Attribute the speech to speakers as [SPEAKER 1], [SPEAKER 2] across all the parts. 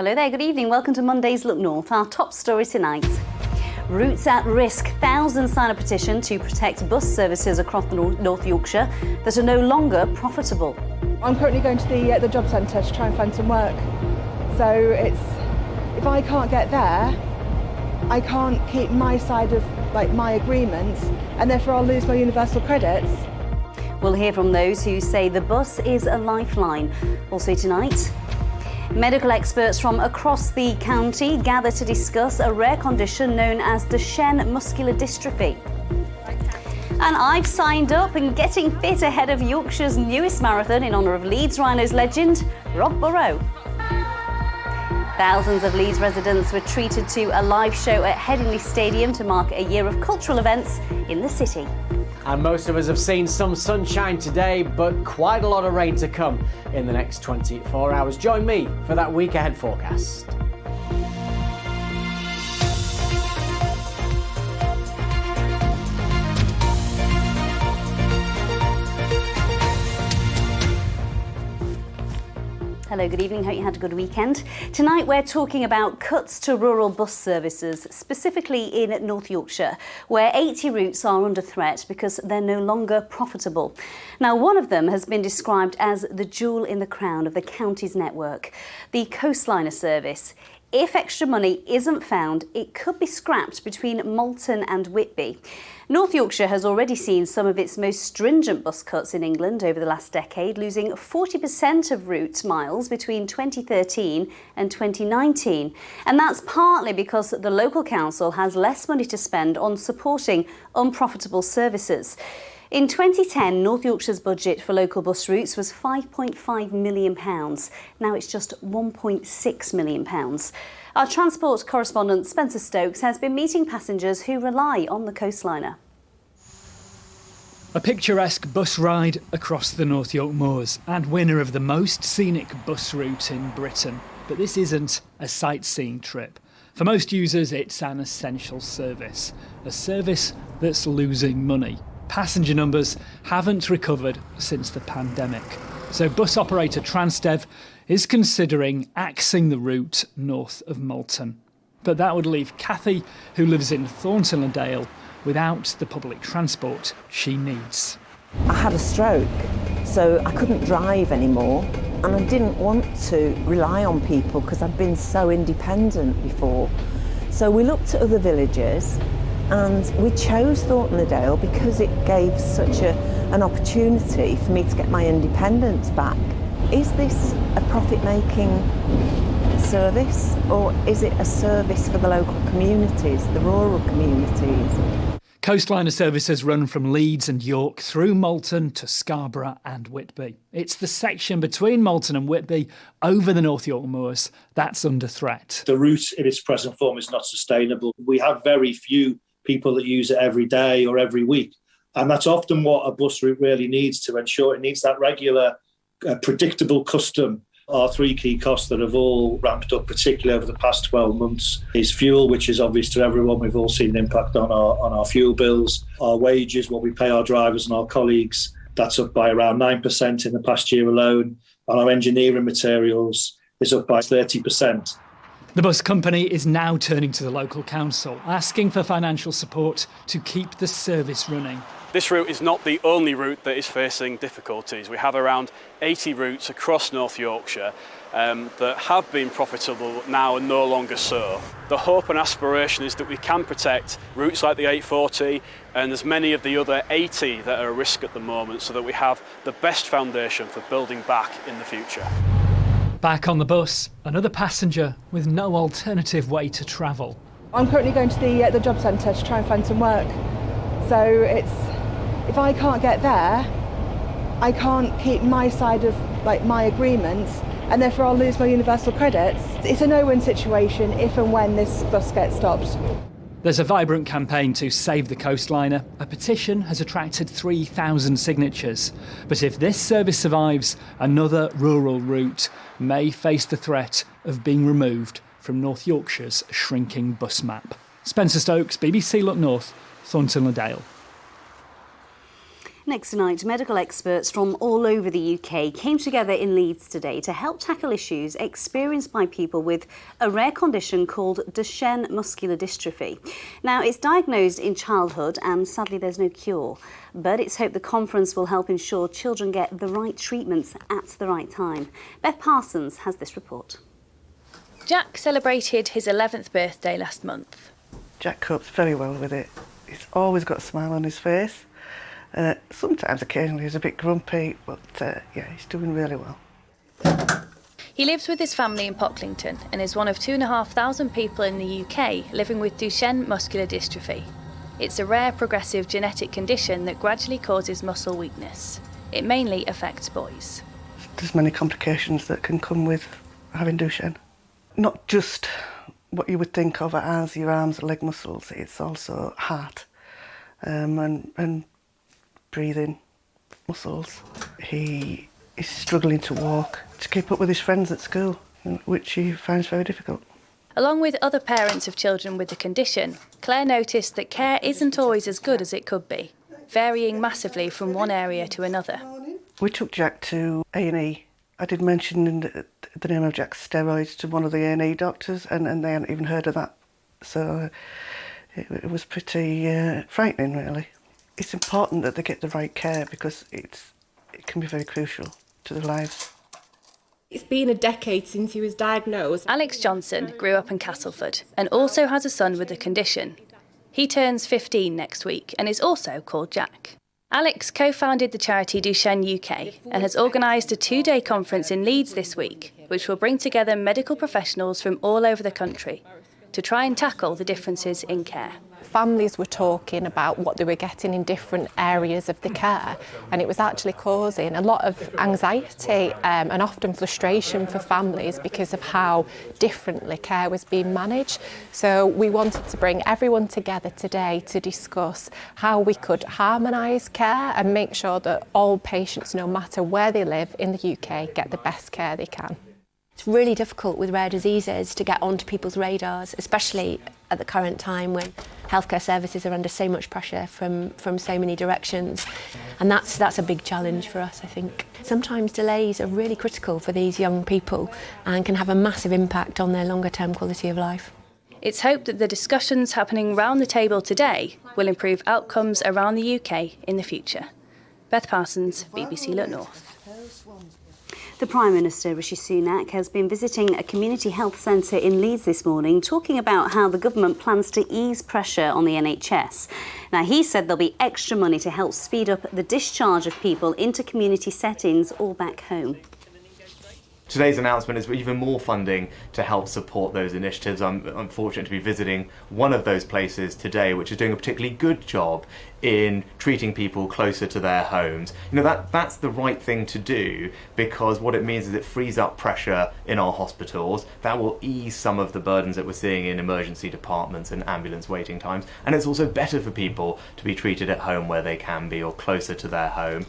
[SPEAKER 1] Hello there, good evening. Welcome to Monday's Look North. Our top story tonight. Routes at risk. Thousands sign a petition to protect bus services across North Yorkshire that are no longer profitable.
[SPEAKER 2] I'm currently going to the job centre to try and find some work. So if I can't get there, I can't keep my side of my agreement, and therefore I'll lose my universal credits.
[SPEAKER 1] We'll hear from those who say the bus is a lifeline. Also tonight, medical experts from across the county gather to discuss a rare condition known as Duchenne muscular dystrophy. And I've signed up and getting fit ahead of Yorkshire's newest marathon in honour of Leeds Rhinos legend, Rob Burrow. Thousands of Leeds residents were treated to a live show at Headingley Stadium to mark a year of cultural events in the city.
[SPEAKER 3] And most of us have seen some sunshine today, but quite a lot of rain to come in the next 24 hours. Join me for that week ahead forecast.
[SPEAKER 1] Hello, good evening. Hope you had a good weekend. Tonight we're talking about cuts to rural bus services, specifically in North Yorkshire, where 80 routes are under threat because they're no longer profitable. Now, one of them has been described as the jewel in the crown of the county's network, the Coastliner service. If extra money isn't found, it could be scrapped between Malton and Whitby. North Yorkshire has already seen some of its most stringent bus cuts in England over the last decade, losing 40% of route miles between 2013 and 2019. And that's partly because the local council has less money to spend on supporting unprofitable services. In 2010, North Yorkshire's budget for local bus routes was £5.5 million. Now it's just £1.6 million. Our transport correspondent Spencer Stokes has been meeting passengers who rely on the Coastliner.
[SPEAKER 4] A picturesque bus ride across the North York Moors and winner of the most scenic bus route in Britain. But this isn't a sightseeing trip. For most users, it's an essential service. A service that's losing money. Passenger numbers haven't recovered since the pandemic. So bus operator Transdev is considering axing the route north of Malton. But that would leave Kathy, who lives in Thornton-le-Dale, without the public transport she needs.
[SPEAKER 5] I had a stroke, so I couldn't drive anymore, and I didn't want to rely on people because I'd been so independent before. So we looked at other villages, and we chose Thornton-le-Dale because it gave such an opportunity for me to get my independence back. Is this a profit-making service, or is it a service for the local communities, the rural communities?
[SPEAKER 4] Coastliner services run from Leeds and York through Malton to Scarborough and Whitby. It's the section between Malton and Whitby over the North York Moors that's under threat.
[SPEAKER 6] The route in its present form is not sustainable. We have very few people that use it every day or every week. And that's often what a bus route really needs to ensure. It needs that regular, predictable custom. Our three key costs that have all ramped up, particularly over the past 12 months, is fuel, which is obvious to everyone. We've all seen the impact on our fuel bills, our wages, what we pay our drivers and our colleagues. That's up by around 9% in the past year alone. And our engineering materials is up by 30%.
[SPEAKER 4] The bus company is now turning to the local council, asking for financial support to keep the service running.
[SPEAKER 7] This route is not the only route that is facing difficulties. We have around 80 routes across North Yorkshire that have been profitable but now are no longer so. The hope and aspiration is that we can protect routes like the 840 and as many of the other 80 that are at risk at the moment, so that we have the best foundation for building back in the future.
[SPEAKER 4] Back on the bus, another passenger with no alternative way to travel.
[SPEAKER 2] I'm currently going to the job centre to try and find some work. So if I can't get there, I can't keep my side of my agreement, and therefore I'll lose my universal credits. It's a no-win situation if and when this bus gets stopped.
[SPEAKER 4] There's a vibrant campaign to save the Coastliner. A petition has attracted 3,000 signatures. But if this service survives, another rural route may face the threat of being removed from North Yorkshire's shrinking bus map. Spencer Stokes, BBC Look North, Thornton-le-Dale.
[SPEAKER 1] Next tonight, medical experts from all over the UK came together in Leeds today to help tackle issues experienced by people with a rare condition called Duchenne muscular dystrophy. Now, it's diagnosed in childhood and sadly there's no cure, but it's hoped the conference will help ensure children get the right treatments at the right time. Beth Parsons has this report.
[SPEAKER 8] Jack celebrated his 11th birthday last month.
[SPEAKER 9] Jack copes very well with it. He's always got a smile on his face. Sometimes, occasionally, he's a bit grumpy, but yeah, he's doing really well.
[SPEAKER 8] He lives with his family in Pocklington and is one of 2,500 people in the UK living with Duchenne muscular dystrophy. It's a rare progressive genetic condition that gradually causes muscle weakness. It mainly affects boys.
[SPEAKER 9] There's many complications that can come with having Duchenne. Not just what you would think of as your arms and leg muscles, it's also heart and breathing muscles. He is struggling to walk, to keep up with his friends at school, which he finds very difficult.
[SPEAKER 8] Along with other parents of children with the condition, Claire noticed that care isn't always as good as it could be, varying massively from one area to another.
[SPEAKER 9] We took Jack to A&E. I did mention the name of Jack's steroids to one of the A&E doctors, and they hadn't even heard of that. So it was pretty frightening, really. It's important that they get the right care because it can be very crucial to their lives.
[SPEAKER 10] It's been a decade since he was diagnosed.
[SPEAKER 8] Alex Johnson grew up in Castleford and also has a son with the condition. He turns 15 next week and is also called Jack. Alex co-founded the charity Duchenne UK and has organised a 2-day conference in Leeds this week, which will bring together medical professionals from all over the country to try and tackle the differences in care.
[SPEAKER 10] Families were talking about what they were getting in different areas of the care, and it was actually causing a lot of anxiety and often frustration for families because of how differently care was being managed. So we wanted to bring everyone together today to discuss how we could harmonise care and make sure that all patients, no matter where they live in the UK, get the best care they can.
[SPEAKER 11] It's really difficult with rare diseases to get onto people's radars, especially at the current time when healthcare services are under so much pressure from so many directions. And that's a big challenge for us, I think. Sometimes delays are really critical for these young people and can have a massive impact on their longer-term quality of life.
[SPEAKER 8] It's hoped that the discussions happening round the table today will improve outcomes around the UK in the future. Beth Parsons, BBC Look North.
[SPEAKER 1] The Prime Minister, Rishi Sunak, has been visiting a community health centre in Leeds this morning, talking about how the government plans to ease pressure on the NHS. Now, he said there'll be extra money to help speed up the discharge of people into community settings or back home.
[SPEAKER 12] Today's announcement is even more funding to help support those initiatives. I'm fortunate to be visiting one of those places today, which is doing a particularly good job in treating people closer to their homes. You know, that's the right thing to do, because what it means is it frees up pressure in our hospitals. That will ease some of the burdens that we're seeing in emergency departments and ambulance waiting times. And it's also better for people to be treated at home where they can be, or closer to their home.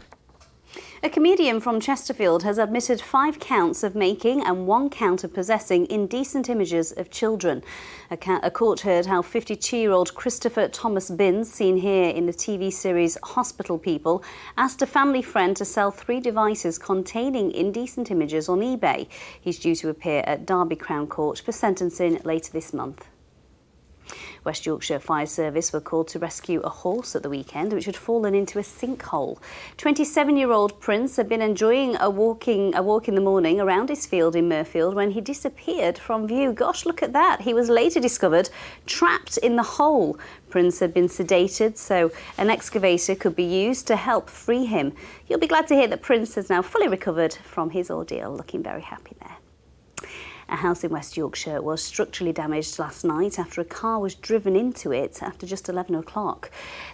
[SPEAKER 1] A comedian from Chesterfield has admitted 5 counts of making and 1 count of possessing indecent images of children. A court heard how 52-year-old Christopher Thomas Binns, seen here in the TV series Hospital People, asked a family friend to sell 3 devices containing indecent images on eBay. He's due to appear at Derby Crown Court for sentencing later this month. West Yorkshire Fire Service were called to rescue a horse at the weekend which had fallen into a sinkhole. 27-year-old Prince had been enjoying a walk in the morning around his field in Mirfield when he disappeared from view. Gosh, look at that. He was later discovered trapped in the hole. Prince had been sedated, so an excavator could be used to help free him. You'll be glad to hear that Prince has now fully recovered from his ordeal, looking very happy there. A house in West Yorkshire was structurally damaged last night after a car was driven into it after just 11 o'clock.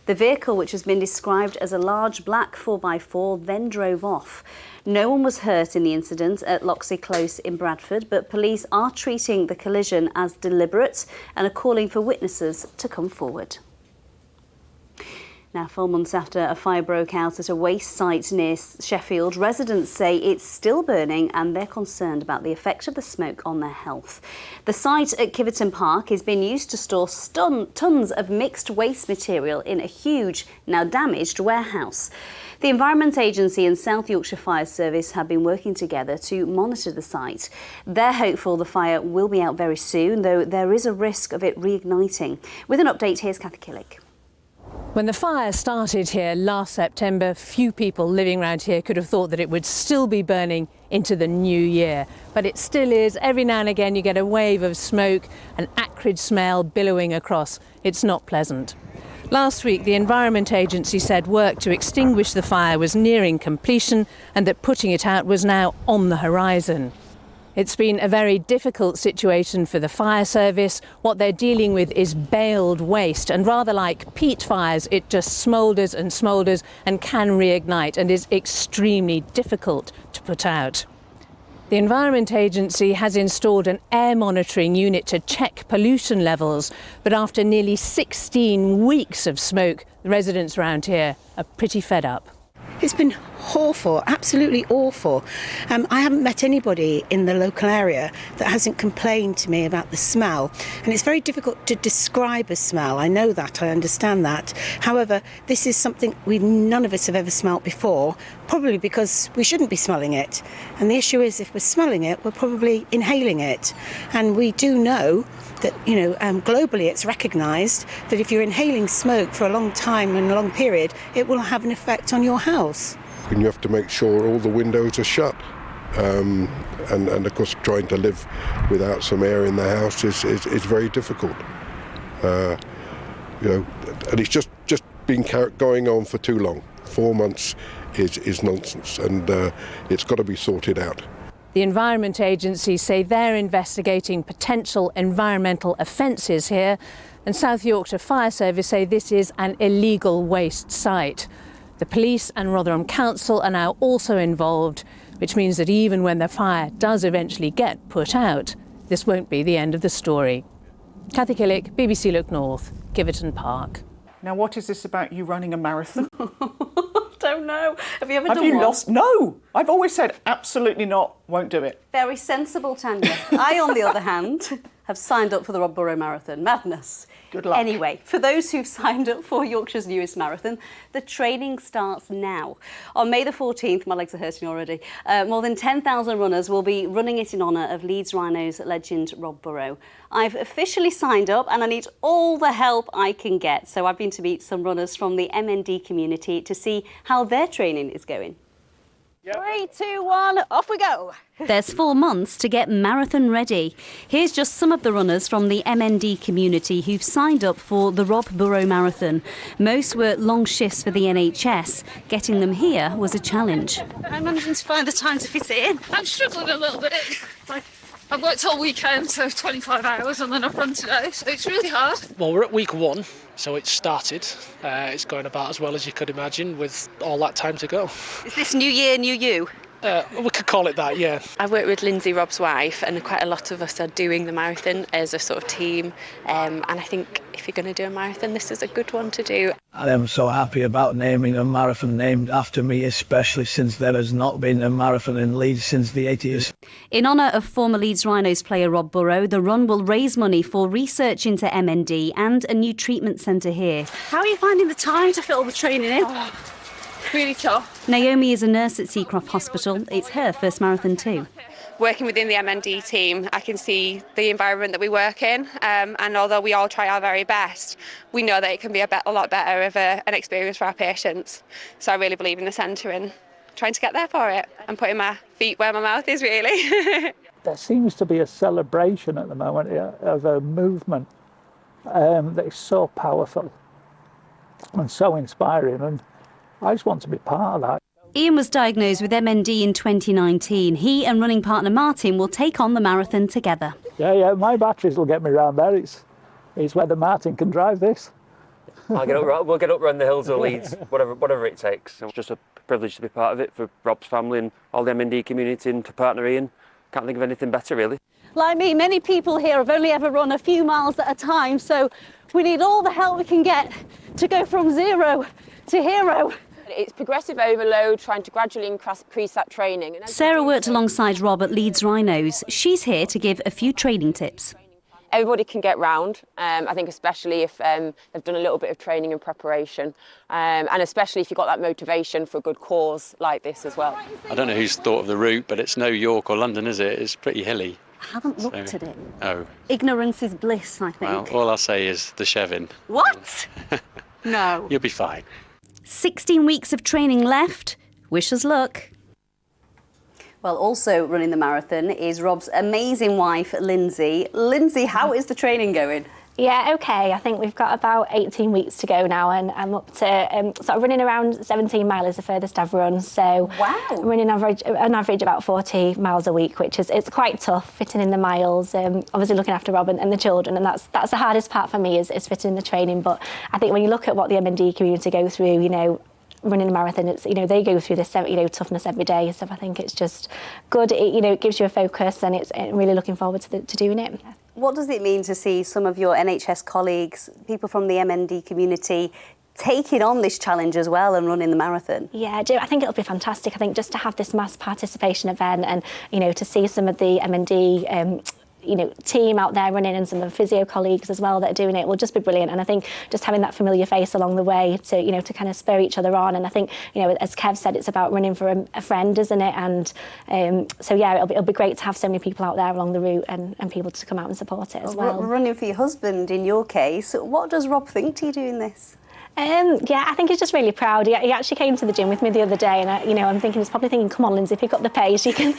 [SPEAKER 1] The vehicle, which has been described as a large black 4x4, then drove off. No one was hurt in the incident at Loxley Close in Bradford, but police are treating the collision as deliberate and are calling for witnesses to come forward. Now, 4 months after a fire broke out at a waste site near Sheffield, residents say it's still burning and they're concerned about the effect of the smoke on their health. The site at Kiverton Park is being used to store tons of mixed waste material in a huge, now damaged warehouse. The Environment Agency and South Yorkshire Fire Service have been working together to monitor the site. They're hopeful the fire will be out very soon, though there is a risk of it reigniting. With an update, here's Kathy Killick.
[SPEAKER 13] When the fire started here last September, few people living around here could have thought that it would still be burning into the new year. But it still is. Every now and again you get a wave of smoke, an acrid smell billowing across. It's not pleasant. Last week, the Environment Agency said work to extinguish the fire was nearing completion and that putting it out was now on the horizon. It's been a very difficult situation for the fire service. What they're dealing with is baled waste, and rather like peat fires, it just smoulders and can reignite and is extremely difficult to put out. The Environment Agency has installed an air monitoring unit to check pollution levels, but after nearly 16 weeks of smoke, the residents around here are pretty fed up.
[SPEAKER 14] It's been awful, absolutely awful. I haven't met anybody in the local area that hasn't complained to me about the smell. And it's very difficult to describe a smell. I know that, I understand that. However, this is something none of us have ever smelt before, probably because we shouldn't be smelling it. And the issue is, if we're smelling it, we're probably inhaling it. And we do know that, globally it's recognised that if you're inhaling smoke for a long time and a long period, it will have an effect on your health.
[SPEAKER 15] And you have to make sure all the windows are shut. And of course, trying to live without some air in the house is very difficult. And it's just been going on for too long. 4 months is nonsense, and it's got to be sorted out.
[SPEAKER 13] The Environment Agency say they're investigating potential environmental offences here, and South Yorkshire Fire Service say this is an illegal waste site. The police and Rotherham Council are now also involved, which means that even when the fire does eventually get put out, this won't be the end of the story. Kathy Killick, BBC Look North, Kiverton Park.
[SPEAKER 16] Now, what is this about you running a marathon?
[SPEAKER 1] Don't know. Have you ever
[SPEAKER 16] Have
[SPEAKER 1] done
[SPEAKER 16] you
[SPEAKER 1] one?
[SPEAKER 16] lost? No! I've always said absolutely not, won't do it.
[SPEAKER 1] Very sensible, Tanya. I, on the other hand, have signed up for the Rob Burrow Marathon. Madness.
[SPEAKER 16] Good luck.
[SPEAKER 1] Anyway, for those who've signed up for Yorkshire's newest marathon, the training starts now. On May the 14th, my legs are hurting already, more than 10,000 runners will be running it in honour of Leeds Rhinos legend Rob Burrow. I've officially signed up and I need all the help I can get. So I've been to meet some runners from the MND community to see how their training is going.
[SPEAKER 17] 3, 2, 1, off we go.
[SPEAKER 1] There's 4 months to get marathon ready. Here's just some of the runners from the MND community who've signed up for the Rob Burrow Marathon. Most were long shifts for the NHS. Getting them here was a challenge.
[SPEAKER 17] I'm managing to find the time to fit it in. I'm struggling a little bit. I've worked all weekend, so 25 hours, and then I've run today, so it's really hard.
[SPEAKER 18] Well, we're at week 1, so it's started. It's going about as well as you could imagine with all that time to go.
[SPEAKER 17] Is this new year, new you?
[SPEAKER 18] We could call it that, yeah.
[SPEAKER 19] I work with Lindsay, Rob's wife, and quite a lot of us are doing the marathon as a sort of team. And I think if you're going to do a marathon, this is a good one to do.
[SPEAKER 20] I am so happy about naming a marathon named after me, especially since there has not been a marathon in Leeds since the 80s.
[SPEAKER 1] In honour of former Leeds Rhinos player Rob Burrow, the run will raise money for research into MND and a new treatment centre here.
[SPEAKER 17] How are you finding the time to fit all the training in? Really tough.
[SPEAKER 1] Naomi is a nurse at Seacroft Hospital. It's her first marathon too.
[SPEAKER 21] Working within the MND team, I can see the environment that we work in, and although we all try our very best, we know that it can be a lot better of an experience for our patients. So I really believe in the centre and trying to get there for it and putting my feet where my mouth is, really.
[SPEAKER 22] There seems to be a celebration at the moment of a movement that is so powerful and so inspiring, and I just want to be part of that.
[SPEAKER 1] Ian was diagnosed with MND in 2019. He and running partner Martin will take on the marathon together.
[SPEAKER 22] Yeah, my batteries will get me round there. It's whether Martin can drive this.
[SPEAKER 23] We'll get up around the hills of Leeds, whatever it takes. It's just a privilege to be part of it for Rob's family and all the MND community, and to partner Ian. Can't think of anything better, really.
[SPEAKER 17] Like me, many people here have only ever run a few miles at a time, so
[SPEAKER 3] We need all the help we can get to go from zero to hero.
[SPEAKER 5] It's progressive overload, trying to gradually increase that training.
[SPEAKER 1] Sarah worked alongside Rob at Leeds Rhinos. She's here to give a few training tips.
[SPEAKER 5] Everybody can get round, I think especially if they've done a little bit of training and preparation, and especially if you've got that motivation for a good cause like this as well.
[SPEAKER 6] I don't know who's thought of the route, but it's no York or London, is it? It's pretty hilly.
[SPEAKER 1] I haven't looked at it.
[SPEAKER 6] Oh.
[SPEAKER 1] Ignorance is bliss, I think.
[SPEAKER 6] Well, all I'll say is the Chevin.
[SPEAKER 1] What? No.
[SPEAKER 6] You'll be fine.
[SPEAKER 1] 16 weeks of training left. Wish us luck. Well, also running the marathon is Rob's amazing wife, Lindsay. Lindsay, how is the training going?
[SPEAKER 24] Yeah, okay. I think we've got about 18 weeks to go now, and I'm up to sort of running around 17 miles is the furthest I've run. So
[SPEAKER 1] wow.
[SPEAKER 24] I'm running on average about 40 miles a week, which is it's quite tough fitting in the miles. Obviously looking after Rob and the children, and that's the hardest part for me is fitting in the training. But I think when you look at what the MND community go through, you know, running a marathon, it's, you know, they go through this, you know, toughness every day. So I think it's just good. It gives you a focus, and it's really looking forward to doing it.
[SPEAKER 1] What does it mean to see some of your NHS colleagues, people from the MND community, taking on this challenge as well and running the marathon?
[SPEAKER 24] Yeah, I think it'll be fantastic. I think just to have this mass participation event and, you know, to see some of the MND team out there running and some of the physio colleagues as well that are doing it will just be brilliant. And I think just having that familiar face along the way to, you know, to kind of spur each other on. And I think, you know, as Kev said, it's about running for a friend, isn't it? And so, yeah, it'll be great to have so many people out there along the route and people to come out and support it as well.
[SPEAKER 1] Running for your husband, in your case, what does Rob think to you doing this?
[SPEAKER 24] Yeah, I think he's just really proud. He actually came to the gym with me the other day, and I'm thinking he's probably thinking, "Come on, Lindsay, pick up the pace. You can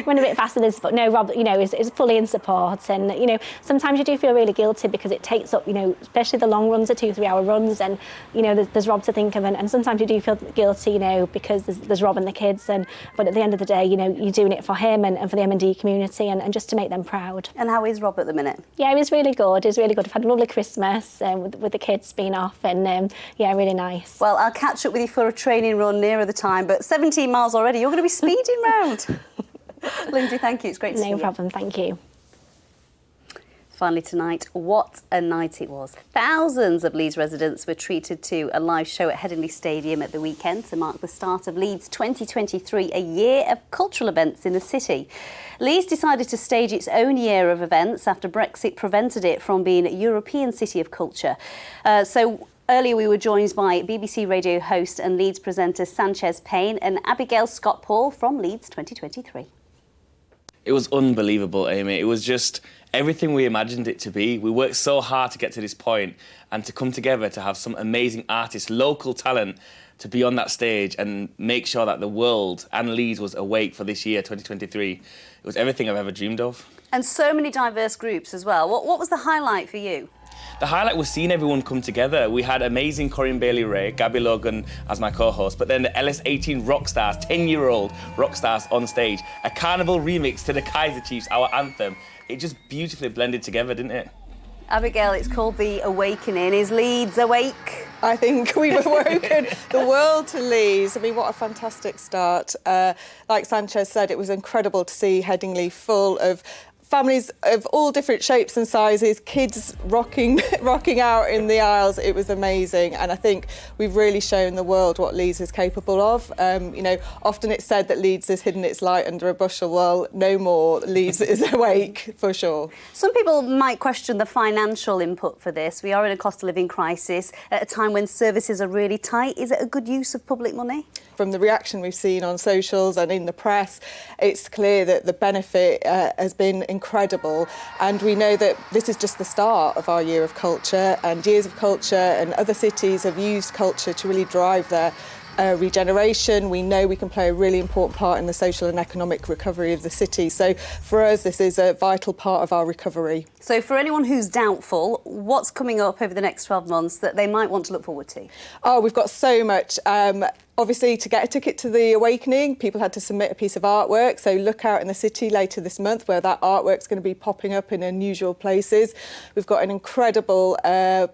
[SPEAKER 24] run a bit faster than this." But no, Rob, is fully in support. And sometimes you do feel really guilty because it takes up, especially the long runs, the 2-3 hour runs, and there's Rob to think of, and sometimes you do feel guilty, because there's Rob and the kids. But at the end of the day, you're doing it for him and for the MND community, and just to make them proud.
[SPEAKER 1] And how is Rob at the minute?
[SPEAKER 24] Yeah, he was really good. He's really good. I've had a lovely Christmas with the kids being off, and yeah, really nice.
[SPEAKER 1] Well, I'll catch up with you for a training run nearer the time, but 17 miles already, you're going to be speeding round. Lindsay, thank you. It's great to see you.
[SPEAKER 24] No problem, thank you.
[SPEAKER 1] Finally tonight, what a night it was. Thousands of Leeds residents were treated to a live show at Headingley Stadium at the weekend to mark the start of Leeds 2023, a year of cultural events in the city. Leeds decided to stage its own year of events after Brexit prevented it from being a European city of culture. Earlier we were joined by BBC radio host and Leeds presenter Sanchez Payne and Abigail Scott-Paul from Leeds 2023.
[SPEAKER 25] It was unbelievable, Amy. It was just everything we imagined it to be. We worked so hard to get to this point and to come together to have some amazing artists, local talent, to be on that stage and make sure that the world and Leeds was awake for this year, 2023. It was everything I've ever dreamed of.
[SPEAKER 1] And so many diverse groups as well. What was the highlight for you?
[SPEAKER 25] The highlight was seeing everyone come together. We had amazing Corinne Bailey-Rae, Gabby Logan as my co-host, but then the LS18 rock stars, 10-year-old rock stars on stage, a carnival remix to the Kaiser Chiefs, our anthem. It just beautifully blended together, didn't it?
[SPEAKER 1] Abigail, it's called The Awakening. Is Leeds awake?
[SPEAKER 26] I think we've awoken the world to Leeds. I mean, what a fantastic start. Like Sanchez said, it was incredible to see Headingley full of families of all different shapes and sizes, kids rocking out in the aisles. It was amazing, and I think we've really shown the world what Leeds is capable of. Often it's said that Leeds has hidden its light under a bushel. Well, no more. Leeds is awake for sure.
[SPEAKER 1] Some people might question the financial input for this. We are in a cost of living crisis at a time when services are really tight. Is it a good use of public money?
[SPEAKER 26] From the reaction we've seen on socials and in the press, it's clear that the benefit has been incredible, and we know that this is just the start of our year of culture, and years of culture and other cities have used culture to really drive their regeneration. We know we can play a really important part in the social and economic recovery of the city. So for us, this is a vital part of our recovery.
[SPEAKER 1] So for anyone who's doubtful, what's coming up over the next 12 months that they might want to look forward to?
[SPEAKER 26] Oh, we've got so much. Obviously, to get a ticket to the Awakening, people had to submit a piece of artwork. So look out in the city later this month where that artwork's going to be popping up in unusual places. We've got an incredible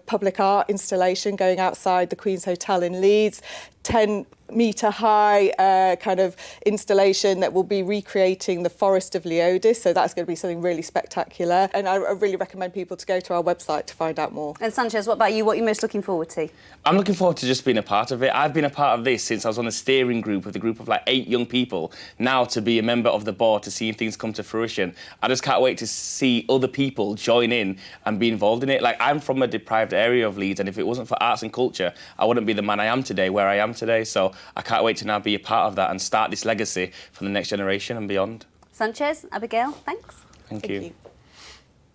[SPEAKER 26] public art installation going outside the Queen's Hotel in Leeds. 10 metre-high kind of installation that will be recreating the Forest of Leodis. So that's going to be something really spectacular. And I really recommend people to go to our website to find out more.
[SPEAKER 1] And Sanchez, what about you? What are you most looking forward to?
[SPEAKER 25] I'm looking forward to just being a part of it. I've been a part of this since I was on the steering group of the group of like 8 young people. Now to be a member of the board, to see things come to fruition. I just can't wait to see other people join in and be involved in it. Like, I'm from a deprived area of Leeds, and if it wasn't for arts and culture, I wouldn't be the man I am today, where I am today. So I can't wait to now be a part of that and start this legacy for the next generation and beyond.
[SPEAKER 1] Sanchez, Abigail, thanks.
[SPEAKER 25] Thank you.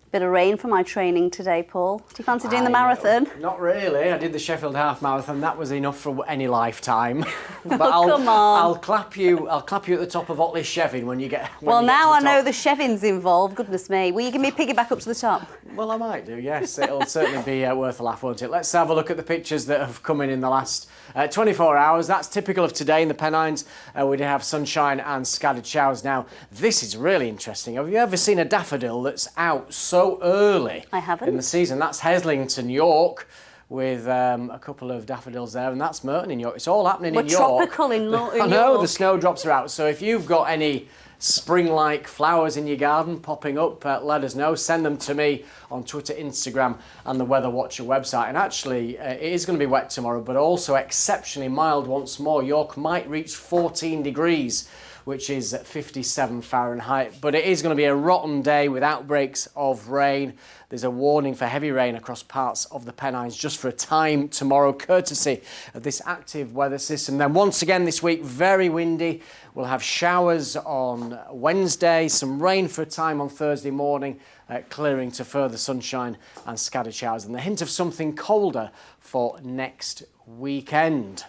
[SPEAKER 1] Bit of rain for my training today, Paul. Do you fancy doing the marathon?
[SPEAKER 2] Not really. I did the Sheffield Half Marathon. That was enough for any lifetime. But
[SPEAKER 1] Come on.
[SPEAKER 2] I'll clap you at the top of Otley Shevin when you get.
[SPEAKER 1] Well, now I know the Chevin's involved. Goodness me. Will you give me a piggyback up to the top?
[SPEAKER 2] Well, I might do, yes. It'll certainly be worth a laugh, won't it? Let's have a look at the pictures that have come in the last 24 hours. That's typical of today in the Pennines. We did have sunshine and scattered showers. Now, this is really interesting. Have you ever seen a daffodil that's out so early in the season? That's Heslington, York, with a couple of daffodils there, and that's Merton in York. It's all happening in York.
[SPEAKER 1] We're tropical in York.
[SPEAKER 2] I know, the snowdrops are out. So if you've got any spring-like flowers in your garden popping up, let us know. Send them to me on Twitter, Instagram and the Weather Watcher website. And actually, it is going to be wet tomorrow, but also exceptionally mild once more. York might reach 14 degrees, which is 57 Fahrenheit. But it is going to be a rotten day with outbreaks of rain. There's a warning for heavy rain across parts of the Pennines just for a time tomorrow, courtesy of this active weather system. Then once again this week, very windy. We'll have showers on Wednesday, some rain for a time on Thursday morning, clearing to further sunshine and scattered showers. And the hint of something colder for next weekend.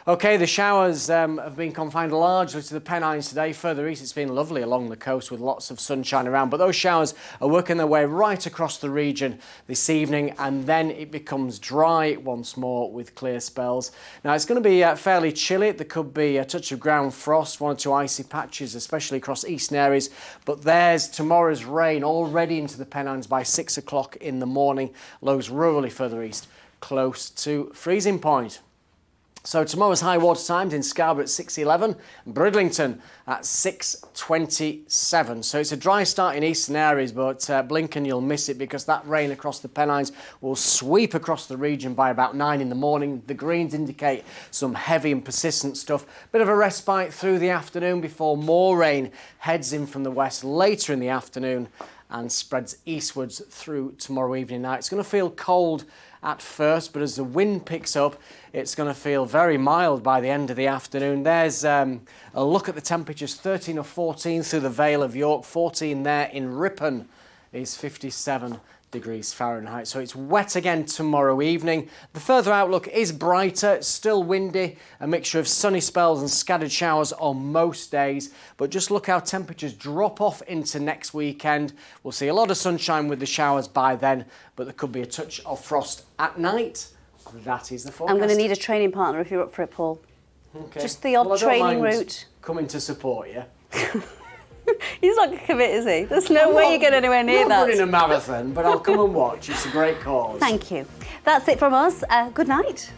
[SPEAKER 2] OK, the showers have been confined largely to the Pennines today. Further east, it's been lovely along the coast with lots of sunshine around. But those showers are working their way right across the region this evening, and then it becomes dry once more with clear spells. Now, it's going to be fairly chilly. There could be a touch of ground frost, 1 or 2 icy patches, especially across eastern areas. But there's tomorrow's rain already into the Pennines by 6 o'clock in the morning. Lows rurally further east, close to freezing point. So tomorrow's high water times in Scarborough at 6:11, Bridlington at 6:27. So it's a dry start in eastern areas, but blink and you'll miss it because that rain across the Pennines will sweep across the region by about 9 in the morning. The greens indicate some heavy and persistent stuff. Bit of a respite through the afternoon before more rain heads in from the west later in the afternoon and spreads eastwards through tomorrow evening. Now, it's going to feel cold at first, but as the wind picks up, it's going to feel very mild by the end of the afternoon. There's a look at the temperatures, 13 or 14 through the Vale of York, 14 there in Ripon is 57 degrees Fahrenheit. So it's wet again tomorrow evening. The further outlook is brighter, it's still windy, a mixture of sunny spells and scattered showers on most days. But just look how temperatures drop off into next weekend. We'll see a lot of sunshine with the showers by then, but there could be a touch of frost at night. That is the forecast.
[SPEAKER 1] I'm going to need a training partner if you're up for it, Paul.
[SPEAKER 2] Okay.
[SPEAKER 1] Just the odd
[SPEAKER 2] Well, I don't
[SPEAKER 1] training
[SPEAKER 2] mind
[SPEAKER 1] route.
[SPEAKER 2] Coming to support you.
[SPEAKER 1] He's not going to commit, is he? There's no way you get anywhere near
[SPEAKER 2] I'm
[SPEAKER 1] that.
[SPEAKER 2] not running a marathon, but I'll come and watch. It's a great cause.
[SPEAKER 1] Thank you. That's it from us. Good night.